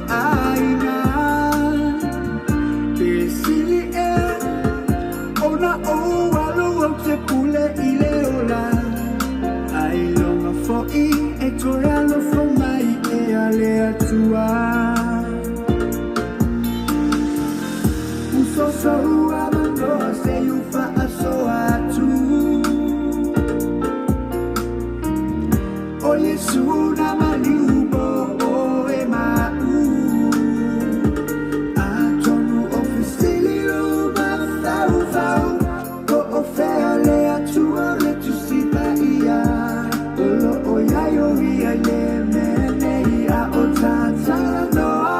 aina ona o alu o te pule ile ola ai longa fo I e toi alo fo mai e ale atua uso so amando se you fa aso atu o Yesu na maliubo o e mau atonu ofisili luba fau o ofele atua le tu sipa ia olo o yayo ia le mene ia o tata noa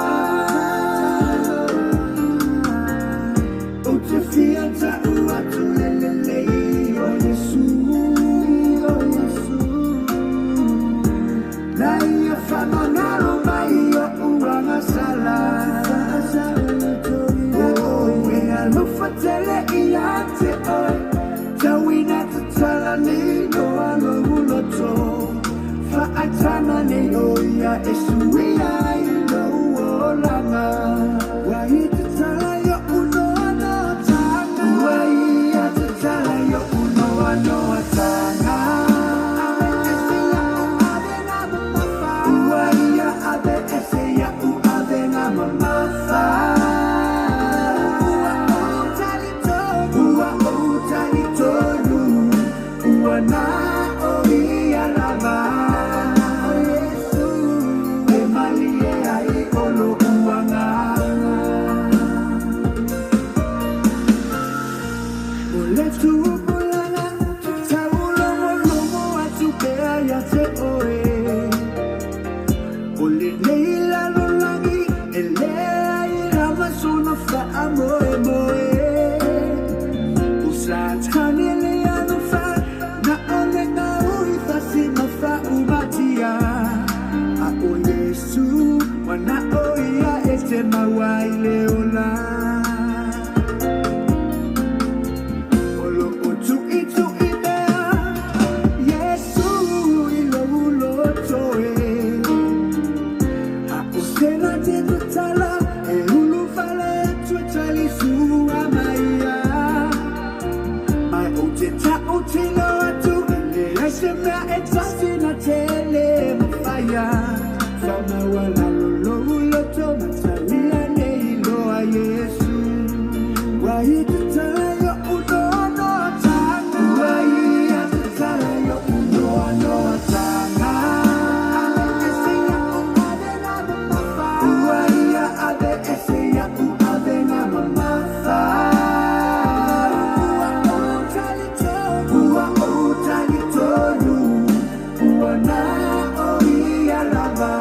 o te fiata ua tu lelele o Yesu na ia whanonaro mai o uanga sala Fatele ia te oi Tawina te tala ni no alo uloto Faatana ni oia e suia I no olanga Wai te tala yo uno ano tanga Wai te tala yo uno ano tanga Wai ave ese ya u ave na mamafa na oia lava Yesu e malie ai olo uanga ole tu bulana taulo lomo atu pea ya te oe ole leila lolangi ele ai rama sono fa amoe moe usatane na oia este mawai leola olo otu itu idea Yesu ilo ulo toe ha usena te tutala e ulu fale tu tali su amaya mai ote ta ote no atu le asemea etasina tele mafaya fama wala Yesu, why you tell your uno no tanga? Why you tell your uno no tanga? Why you ave eseya u ave na mamafa? Ua o talitonu, ua na oia lava.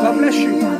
God bless you.